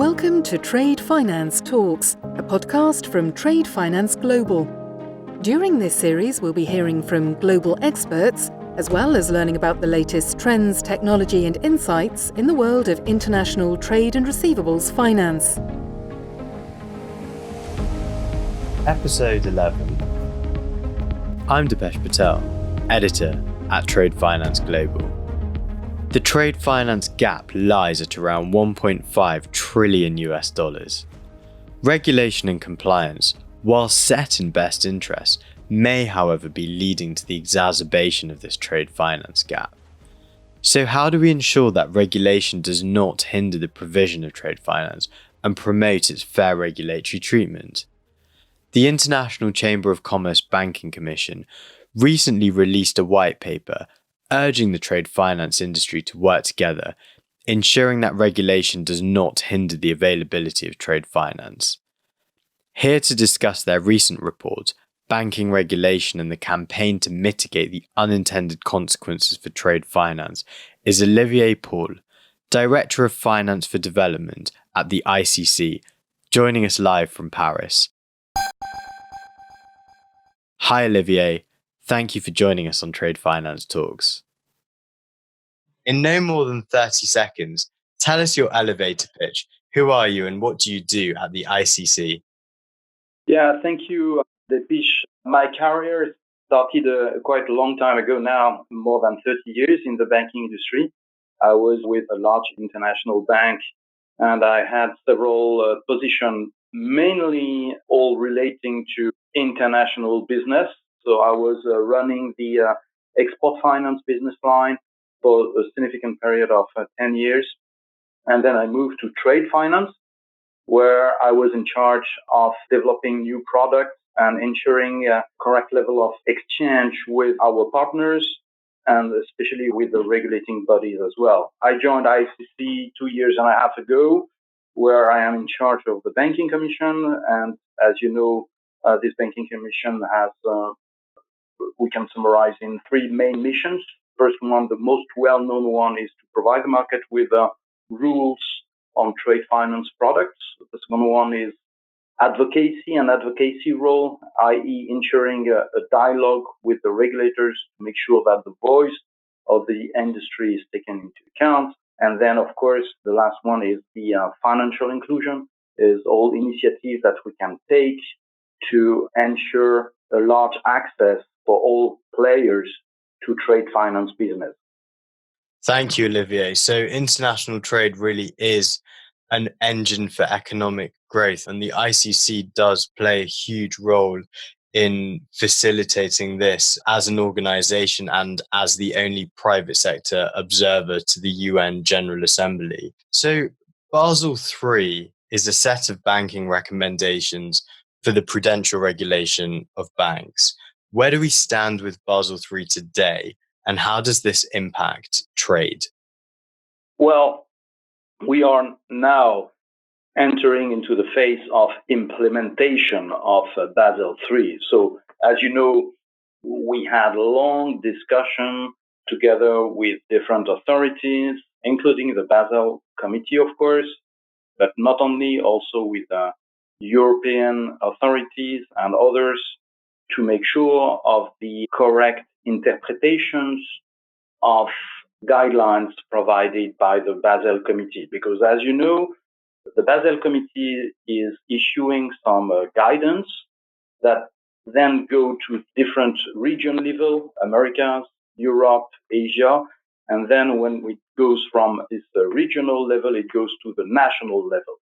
Welcome to Trade Finance Talks, a podcast from Trade Finance Global. During this series, we'll be hearing from global experts, as well as learning about the latest trends, technology and insights in the world of international trade and receivables finance. Episode 11. I'm Dipesh Patel, editor at Trade Finance Global. The trade finance gap lies at around $1.5 trillion. Regulation and compliance, while set in best interest, may however be leading to the exacerbation of this trade finance gap. So how do we ensure that regulation does not hinder the provision of trade finance and promote its fair regulatory treatment? The International Chamber of Commerce Banking Commission recently released a white paper urging the trade finance industry to work together, ensuring that regulation does not hinder the availability of trade finance. Here to discuss their recent report, Banking Regulation and the Campaign to Mitigate the Unintended Consequences for Trade Finance, is Olivier Paul, Director of Finance for Development at the ICC, joining us live from Paris. Hi Olivier, thank you for joining us on Trade Finance Talks. In no more than 30 seconds, tell us your elevator pitch. Who are you and what do you do at the ICC? Yeah, thank you, Dipesh. My career started quite a long time ago now, more than 30 years in the banking industry. I was with a large international bank and I had several positions, mainly all relating to international business. So I was running the export finance business line for a significant period of 10 years. And then I moved to trade finance, where I was in charge of developing new products and ensuring a correct level of exchange with our partners and especially with the regulating bodies as well. I joined ICC 2.5 years ago, where I am in charge of the Banking Commission. And as you know, this Banking Commission has, we can summarize in 3 main missions. First one, the most well-known one, is to provide the market with rules on trade finance products. The second one is advocacy role, i.e. ensuring a dialogue with the regulators to make sure that the voice of the industry is taken into account. And then, of course, the last one is the financial inclusion, is all initiatives that we can take to ensure a large access for all players to trade finance business. Thank you, Olivier. So international trade really is an engine for economic growth, and the ICC does play a huge role in facilitating this as an organization and as the only private sector observer to the UN General Assembly. So Basel III is a set of banking recommendations for the prudential regulation of banks. Where do we stand with Basel III today, and how does this impact trade? Well, we are now entering into the phase of implementation of Basel III. So, as you know, we had a long discussion together with different authorities, including the Basel Committee, of course, but not only, also with European authorities and others, to make sure of the correct interpretations of guidelines provided by the Basel Committee. Because as you know, the Basel Committee is issuing some guidance that then go to different region level, Americas, Europe, Asia. And then when it goes from this regional level, it goes to the national level.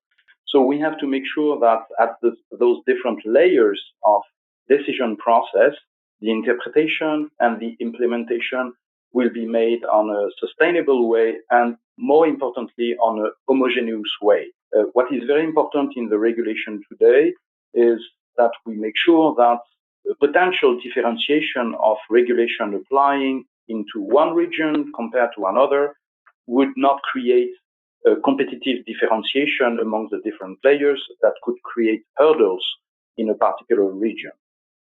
So we have to make sure that at those different layers of decision process, the interpretation and the implementation will be made on a sustainable way and, more importantly, on a homogeneous way. What is very important in the regulation today is that we make sure that the potential differentiation of regulation applying into one region compared to another would not create a competitive differentiation among the different players that could create hurdles in a particular region.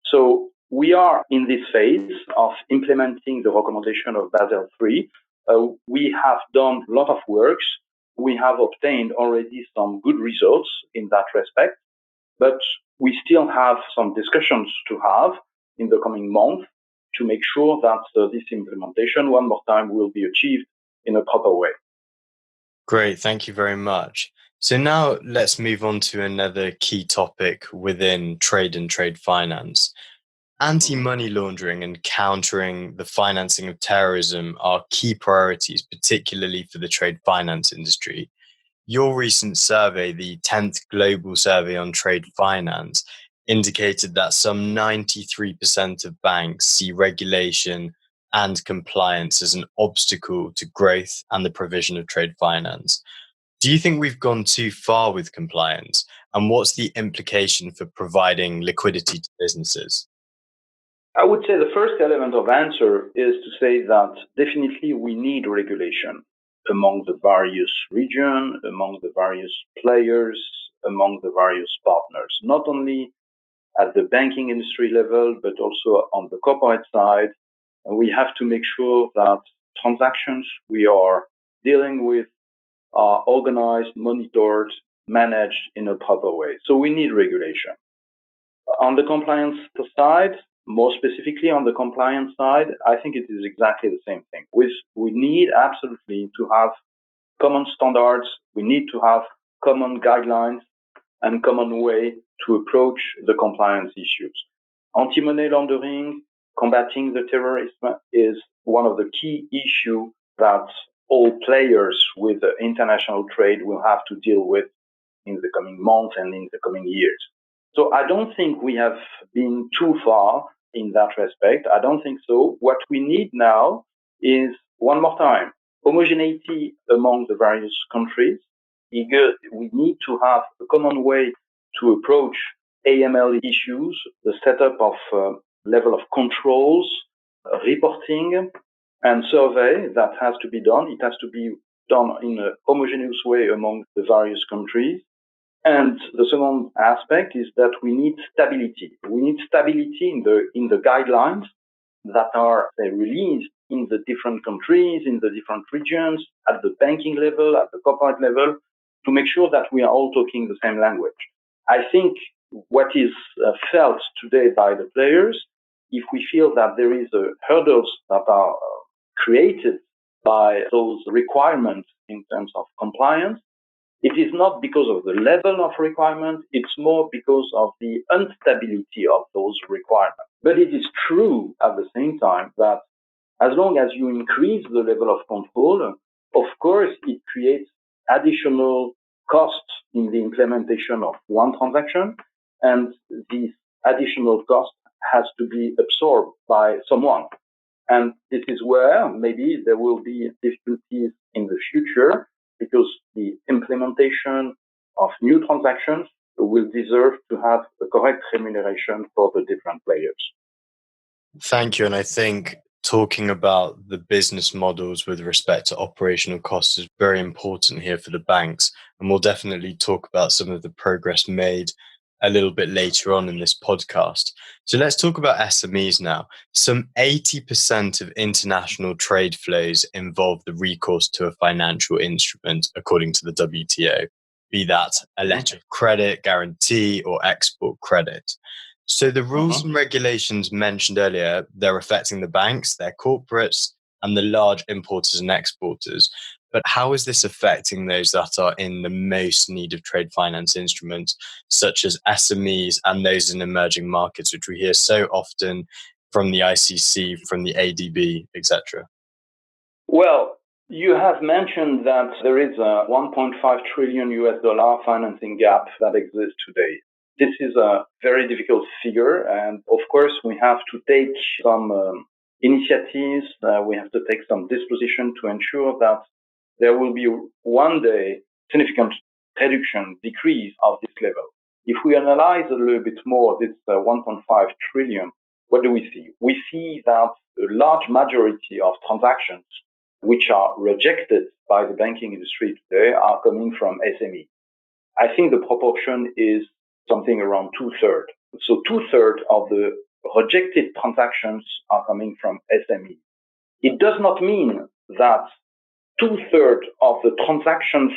So we are in this phase of implementing the recommendation of Basel III. We have done a lot of works we have obtained already some good results in that respect, but we still have some discussions to have in the coming month to make sure that this implementation, one more time, will be achieved in a proper way. Great, thank you very much. So now let's move on to another key topic within trade and trade finance. Anti-money laundering and countering the financing of terrorism are key priorities, particularly for the trade finance industry. Your recent survey, the 10th Global Survey on Trade Finance, indicated that some 93% of banks see regulation and compliance as an obstacle to growth and the provision of trade finance. Do you think we've gone too far with compliance? And what's the implication for providing liquidity to businesses? I would say the first element of answer is to say that definitely we need regulation among the various regions, among the various players, among the various partners, not only at the banking industry level, but also on the corporate side. And we have to make sure that transactions we are dealing with are organized, monitored, managed in a proper way. So we need regulation. On the compliance side, more specifically on the compliance side, I think it is exactly the same thing. We need absolutely to have common standards. We need to have common guidelines and common way to approach the compliance issues. Anti-money laundering, combating the terrorism is one of the key issues that all players with international trade will have to deal with in the coming months and in the coming years. So I don't think we have been too far in that respect. I don't think so. What we need now is, one more time, homogeneity among the various countries. We need to have a common way to approach AML issues, the setup of level of controls, reporting, and survey that has to be done. It has to be done in a homogeneous way among the various countries. And the second aspect is that we need stability. We need stability in the guidelines that are released in the different countries, in the different regions, at the banking level, at the corporate level, to make sure that we are all talking the same language. I think what is felt today by the players, if we feel that there is hurdles that are created by those requirements in terms of compliance, it is not because of the level of requirement, it's more because of the instability of those requirements. But it is true at the same time that as long as you increase the level of control, of course, it creates additional costs in the implementation of one transaction, and this additional cost has to be absorbed by someone. And this is where maybe there will be difficulties in the future, because the implementation of new transactions will deserve to have a correct remuneration for the different players. Thank you. And I think talking about the business models with respect to operational costs is very important here for the banks. And we'll definitely talk about some of the progress made a little bit later on in this podcast. So let's talk about SMEs now. Some 80% of international trade flows involve the recourse to a financial instrument, according to the WTO, be that a letter of credit, guarantee, or export credit. So the rules and regulations mentioned earlier, they're affecting the banks, their corporates, and the large importers and exporters. But how is this affecting those that are in the most need of trade finance instruments, such as SMEs and those in emerging markets, which we hear so often from the ICC, from the ADB, etc.? Well, you have mentioned that there is a $1.5 trillion financing gap that exists today. This is a very difficult figure, and of course, we have to take some initiatives, we have to take some disposition to ensure that there will be one day significant reduction, decrease of this level. If we analyze a little bit more this 1.5 trillion, what do we see? We see that a large majority of transactions which are rejected by the banking industry today are coming from SME. I think the proportion is something around 2/3. So 2/3 of the rejected transactions are coming from SME. It does not mean that 2/3 of the transactions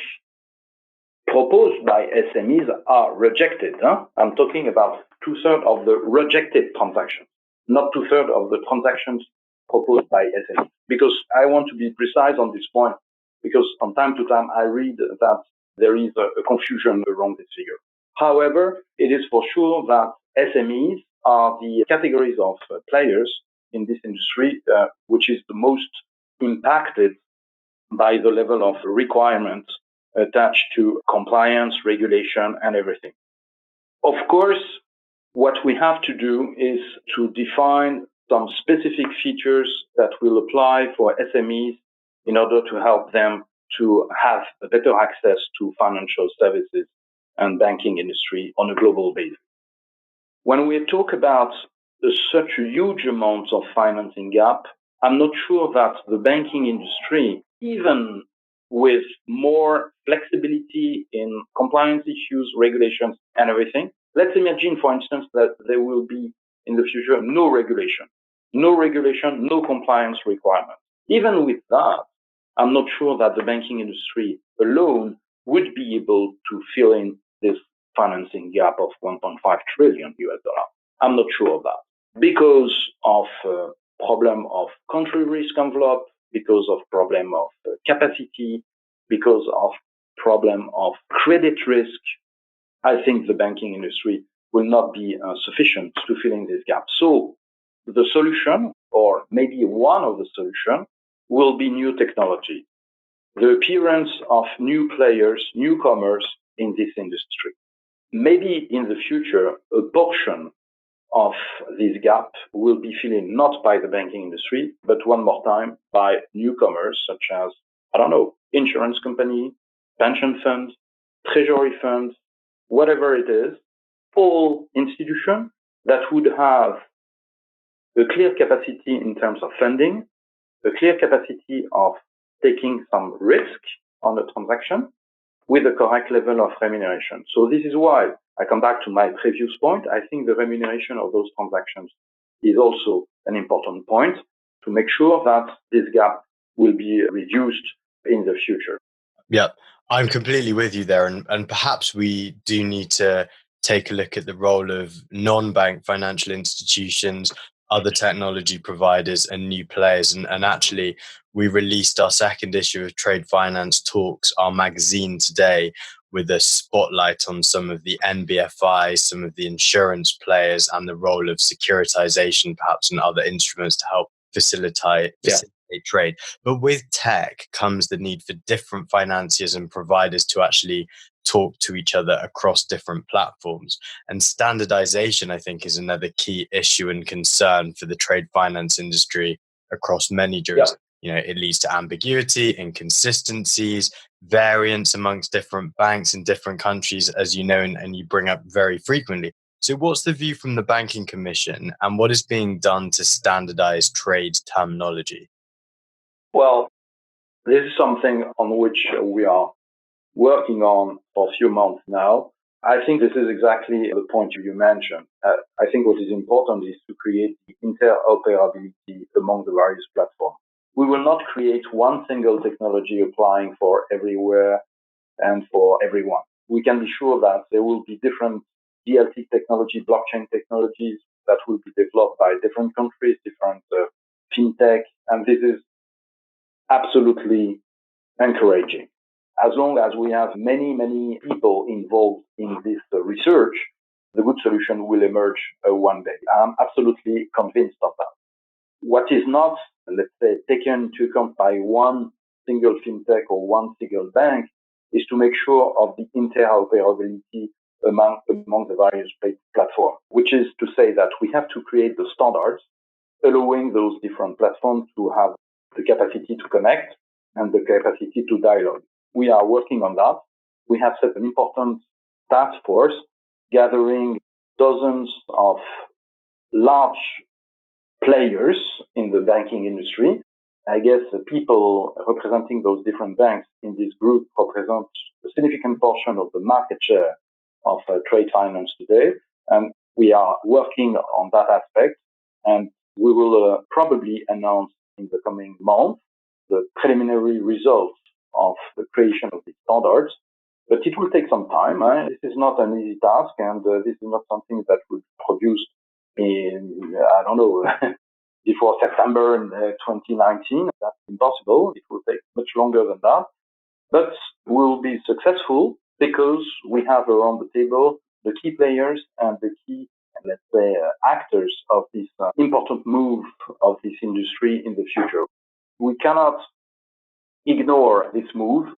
proposed by SMEs are rejected. I'm talking about 2/3 of the rejected transactions, not 2/3 of the transactions proposed by SMEs. Because I want to be precise on this point, because from time to time I read that there is a confusion around this figure. However, it is for sure that SMEs are the categories of players in this industry which is the most impacted by the level of requirements attached to compliance, regulation, and everything. Of course, what we have to do is to define some specific features that will apply for SMEs in order to help them to have a better access to financial services and banking industry on a global basis. When we talk about such a huge amount of financing gap, I'm not sure that the banking industry, even with more flexibility in compliance issues, regulations, and everything, let's imagine, for instance, that there will be in the future no regulation, no compliance requirement. Even with that, I'm not sure that the banking industry alone would be able to fill in this financing gap of $1.5 trillion. I'm not sure of that because of problem of country risk envelope, because of problem of capacity, because of problem of credit risk. I think the banking industry will not be sufficient to fill in this gap. So the solution, or maybe one of the solutions, will be new technology, the appearance of new players, newcomers in this industry. Maybe in the future, a portion of this gap will be filled not by the banking industry, but one more time by newcomers such as, insurance company, pension funds, treasury funds, whatever it is, all institutions that would have a clear capacity in terms of funding, a clear capacity of taking some risk on the transaction with the correct level of remuneration. So this is why I come back to my previous point. I think the remuneration of those transactions is also an important point to make sure that this gap will be reduced in the future. Yeah, I'm completely with you there. And perhaps we do need to take a look at the role of non-bank financial institutions, other technology providers, and new players. And actually, we released our second issue of Trade Finance Talks, our magazine today, with a spotlight on some of the NBFIs, some of the insurance players, and the role of securitization, perhaps, and other instruments to help facilitate trade. But with tech comes the need for different financiers and providers to actually talk to each other across different platforms. And standardization, I think, is another key issue and concern for the trade finance industry across many jurisdictions. It leads to ambiguity, inconsistencies, variance amongst different banks in different countries, as you know, and you bring up very frequently. So what's the view from the Banking Commission, and what is being done to standardize trade terminology? Well, this is something on which we are working on for a few months now. I think this is exactly the point you mentioned. I think what is important is to create the interoperability among the various platforms. We will not create one single technology applying for everywhere and for everyone. We can be sure that there will be different DLT technology, blockchain technologies that will be developed by different countries, different fintech, and this is absolutely encouraging. As long as we have many people involved in this research, the good solution will emerge one day. I'm absolutely convinced of that. What is not, let's say, taken into account by one single fintech or one single bank is to make sure of the interoperability among the various platforms, which is to say that we have to create the standards allowing those different platforms to have the capacity to connect and the capacity to dialogue. We are working on that. We have set an important task force gathering dozens of large players in the banking industry. I guess the people representing those different banks in this group represent a significant portion of the market share of trade finance today. And we are working on that aspect. And we will probably announce in the coming month the preliminary results of the creation of these standards. But it will take some time. This is not an easy task, and this is not something that will be produced in, I don't know, before September 2019. That's impossible. It will take much longer than that. But we'll be successful because we have around the table the key players and the key, let's say, actors of this important move of this industry in the future. We cannot ignore this move.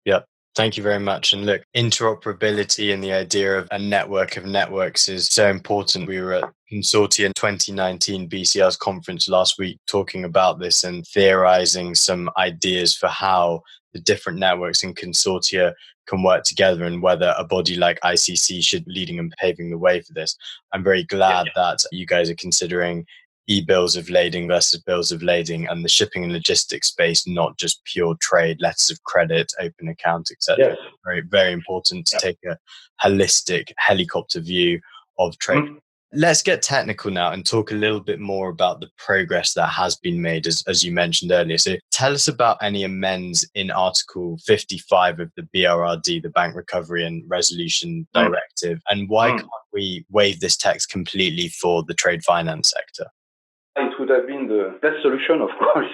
Yep. Thank you very much. And look, interoperability and the idea of a network of networks is so important. We were at Consortia 2019 BCR's conference last week talking about this and theorizing some ideas for how the different networks and consortia can work together and whether a body like ICC should be leading and paving the way for this. I'm very glad that you guys are considering e-bills of lading versus bills of lading and the shipping and logistics space, not just pure trade, letters of credit, open account, etc. Yes. Very, very important to take a holistic helicopter view of trade. Mm-hmm. Let's get technical now and talk a little bit more about the progress that has been made, as you mentioned earlier. So tell us about any amends in Article 55 of the BRRD, the Bank Recovery and Resolution Directive, and why can't we waive this text completely for the trade finance sector? It would have been the best solution, of course,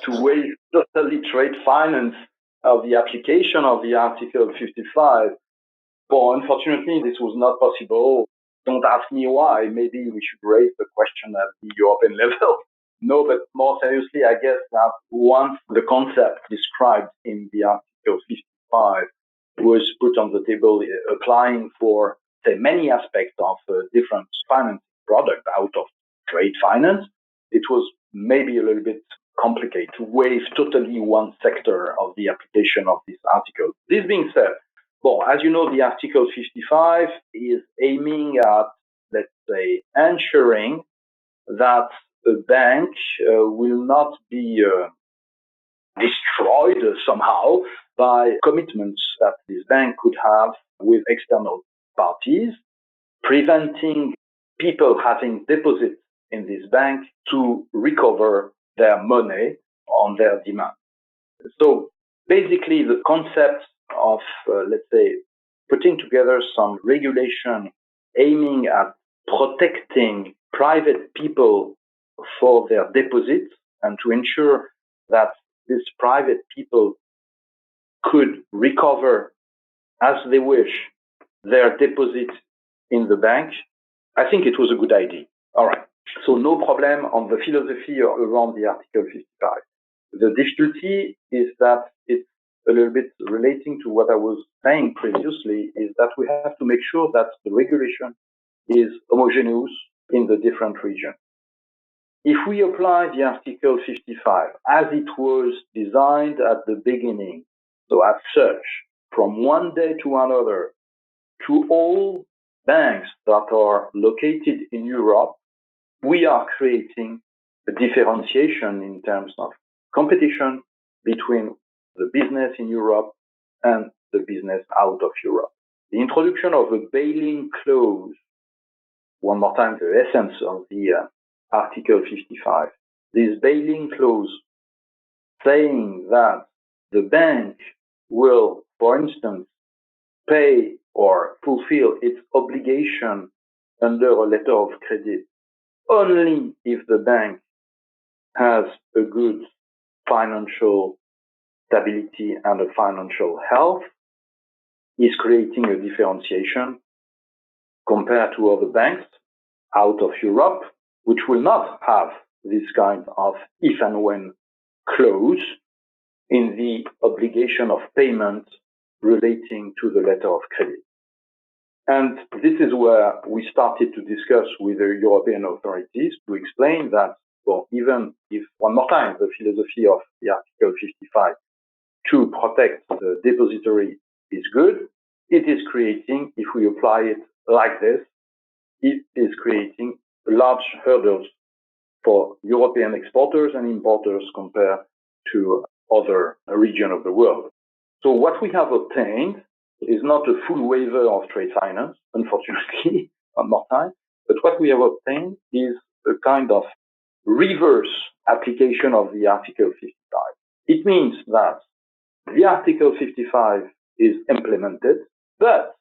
to waive totally trade finance of the application of the Article 55. But unfortunately, this was not possible. Don't ask me why. Maybe we should raise the question at the European level. No, but more seriously, I guess that once the concept described in the Article 55 was put on the table, applying for, say, many aspects of different finance product out of trade finance, it was maybe a little bit complicated to waive totally one sector of the application of this article. This being said, well, as you know, the Article 55 is aiming at, let's say, ensuring that a bank will not be destroyed somehow by commitments that this bank could have with external parties, preventing people having deposits in this bank to recover their money on their demand. So basically the concept of, let's say, putting together some regulation aiming at protecting private people for their deposits and to ensure that these private people could recover as they wish their deposit in the bank, I think it was a good idea. All right. So no problem on the philosophy around the Article 55. The difficulty is that it's a little bit relating to what I was saying previously, is that we have to make sure that the regulation is homogeneous in the different regions. If we apply the Article 55 as it was designed at the beginning, so as such, from one day to another, to all banks that are located in Europe, we are creating a differentiation in terms of competition between the business in Europe and the business out of Europe. The introduction of a bail-in clause, one more time, the essence of the Article 55, this bail-in clause saying that the bank will, for instance, pay or fulfill its obligation under a letter of credit only if the bank has a good financial stability and a financial health, is creating a differentiation compared to other banks out of Europe, which will not have this kind of if and when clause in the obligation of payment relating to the letter of credit. And this is where we started to discuss with the European authorities to explain that, well, even if, one more time, the philosophy of the Article 55 to protect the depository is good, it is creating, if we apply it like this, it is creating large hurdles for European exporters and importers compared to other regions of the world. So what we have obtained is not a full waiver of trade finance, unfortunately, one more time, but what we have obtained is a kind of reverse application of the Article 55. It means that the Article 55 is implemented, but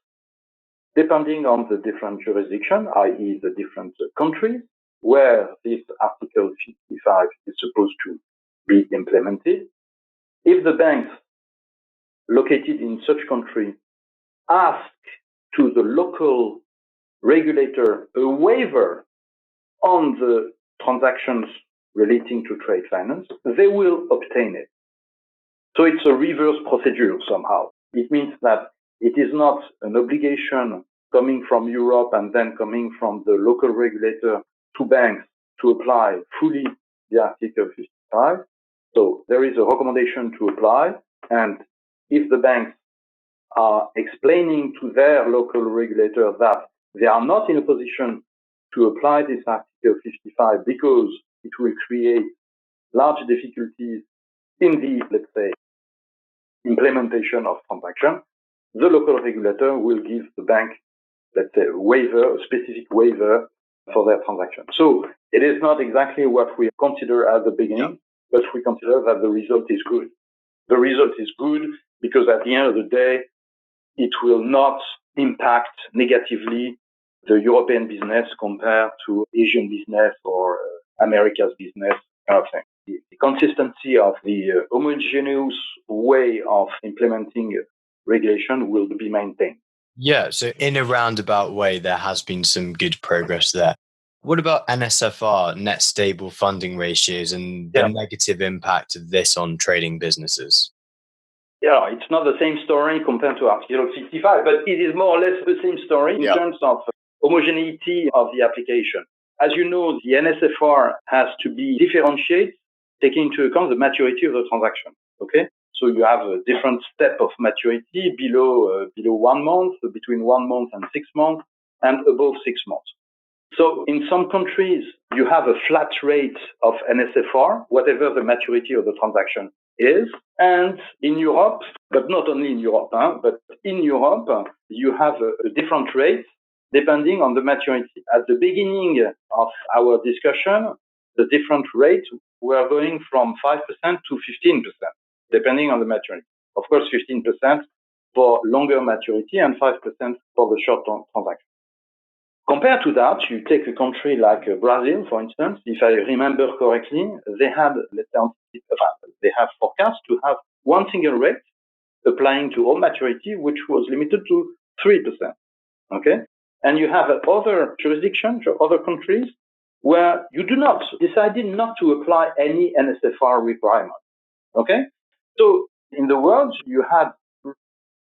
depending on the different jurisdiction, i.e. the different countries where this Article 55 is supposed to be implemented, if the banks located in such country ask to the local regulator a waiver on the transactions relating to trade finance, they will obtain it. So it's a reverse procedure somehow. It means that it is not an obligation coming from Europe and then coming from the local regulator to banks to apply fully the Article 55. So there is a recommendation to apply, and if the banks are explaining to their local regulator that they are not in a position to apply this Article 55 because it will create large difficulties in the, let's say, implementation of transaction, the local regulator will give the bank, let's say, a waiver, a specific waiver for their transaction. So it is not exactly what we consider at the beginning, but we consider that the result is good. The result is good because at the end of the day, it will not impact negatively the European business compared to Asian business or America's business kind of thing. The consistency of the homogeneous way of implementing regulation will be maintained. Yeah, so in a roundabout way, there has been some good progress there. What about NSFR, net stable funding ratios, and the negative impact of this on trading businesses? Yeah, it's not the same story compared to Article 55, but it is more or less the same story in terms of homogeneity of the application. As you know, the NSFR has to be differentiated, taking into account the maturity of the transaction. Okay, so you have a different step of maturity below 1 month, between 1 month and 6 months, and above 6 months. So in some countries, you have a flat rate of NSFR, whatever the maturity of the transaction is. And in Europe, but not only in Europe, but in Europe, you have a different rate depending on the maturity. At the beginning of our discussion, the different rates were going from 5% to 15%, depending on the maturity. Of course, 15% for longer maturity and 5% for the short-term transaction. Compared to that, you take a country like Brazil, for instance. If I remember correctly, they have forecast to have one single rate applying to all maturity, which was limited to 3%. Okay, and you have other jurisdictions or other countries where you decided not to apply any NSFR requirement. Okay, so in the world, you had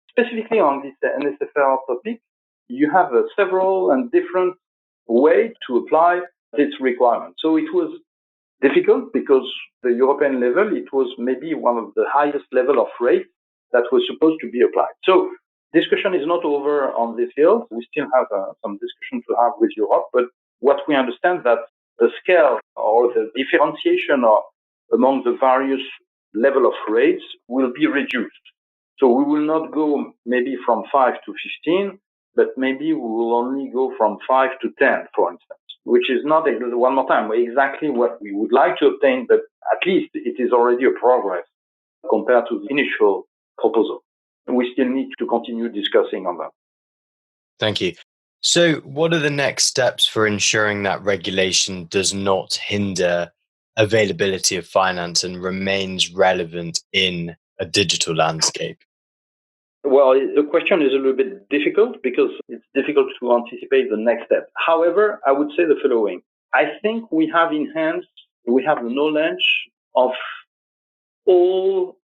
specifically on this NSFR topic, you have several and different ways to apply this requirement. So it was difficult because the European level, it was maybe one of the highest level of rates that was supposed to be applied. So discussion is not over on this field. We still have some discussion to have with Europe, but what we understand that the scale or the differentiation among the various level of rates will be reduced. So we will not go maybe from 5 to 15, but maybe we will only go from 5 to 10, for instance, which is not, one more time, exactly what we would like to obtain, but at least it is already a progress compared to the initial proposal. We still need to continue discussing on that. Thank you. So what are the next steps for ensuring that regulation does not hinder availability of finance and remains relevant in a digital landscape? Well, the question is a little bit difficult because it's difficult to anticipate the next step. However, I would say the following. I think we have knowledge of all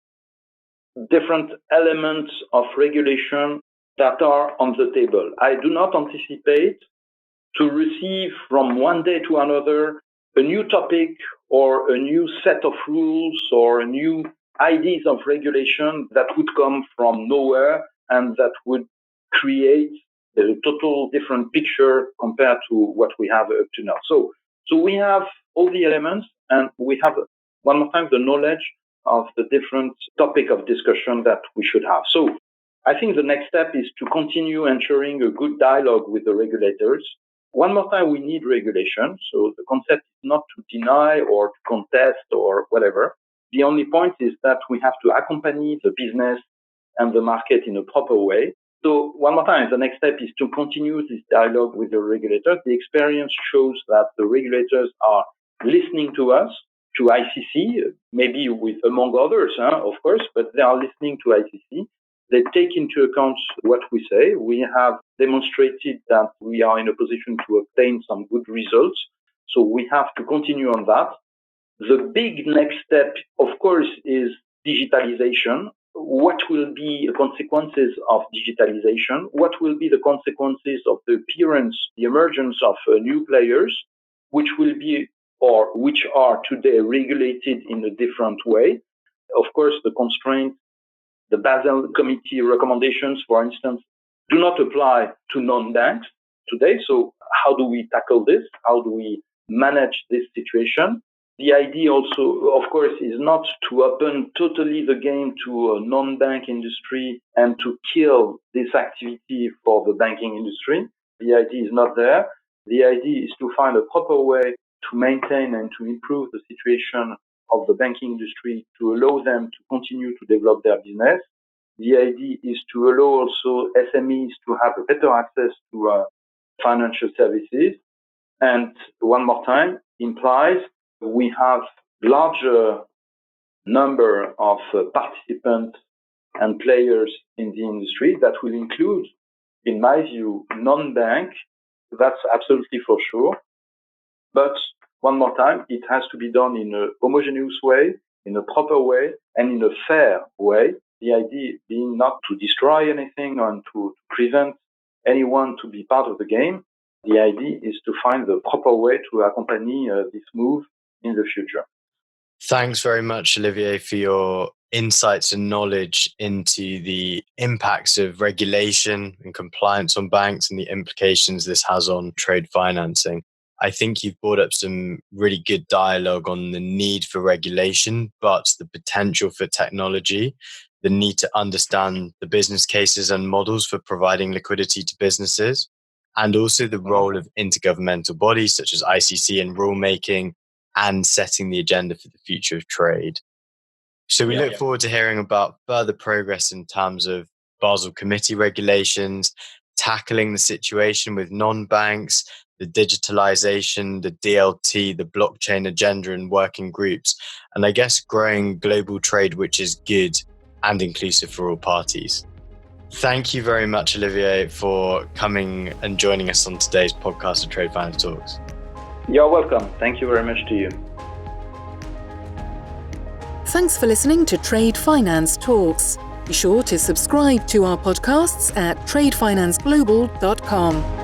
different elements of regulation that are on the table. I do not anticipate to receive from one day to another a new topic or a new set of rules or a new ideas of regulation that would come from nowhere and that would create a total different picture compared to what we have up to now. So we have all the elements and we have, one more time, the knowledge of the different topic of discussion that we should have. So I think the next step is to continue ensuring a good dialogue with the regulators one more time, we need regulation. So the concept is not to deny or to contest or whatever. The only point is that we have to accompany the business and the market in a proper way. So one more time, the next step is to continue this dialogue with the regulators. The experience shows that the regulators are listening to us, to ICC, maybe with among others, of course, but they are listening to ICC. They take into account what we say. We have demonstrated that we are in a position to obtain some good results. So we have to continue on that. The big next step, of course, is digitalization. What will be the consequences of digitalization? What will be the consequences of the appearance, the emergence of new players, which will be or which are today regulated in a different way? Of course, the constraints, the Basel Committee recommendations, for instance, do not apply to non-banks today. So how do we tackle this? How do we manage this situation? The idea also, of course, is not to open totally the game to a non-bank industry and to kill this activity for the banking industry. The idea is not there. The idea is to find a proper way to maintain and to improve the situation of the banking industry, to allow them to continue to develop their business. The idea is to allow also SMEs to have a better access to financial services. And one more time, implies we have larger number of participants and players in the industry that will include, in my view, non-bank. That's absolutely for sure. But one more time, it has to be done in a homogeneous way, in a proper way, and in a fair way. The idea being not to destroy anything and to prevent anyone to be part of the game. The idea is to find the proper way to accompany this move in the future. Thanks very much, Olivier, for your insights and knowledge into the impacts of regulation and compliance on banks and the implications this has on trade financing. I think you've brought up some really good dialogue on the need for regulation, but the potential for technology, the need to understand the business cases and models for providing liquidity to businesses, and also the role of intergovernmental bodies such as ICC in rulemaking and setting the agenda for the future of trade. So we look forward to hearing about further progress in terms of Basel Committee regulations, tackling the situation with non-banks, the digitalization, the DLT, the blockchain agenda and working groups, and I guess growing global trade, which is good and inclusive for all parties. Thank you very much, Olivier, for coming and joining us on today's podcast of Trade Finance Talks. You're welcome. Thank you very much to you. Thanks for listening to Trade Finance Talks. Be sure to subscribe to our podcasts at tradefinanceglobal.com.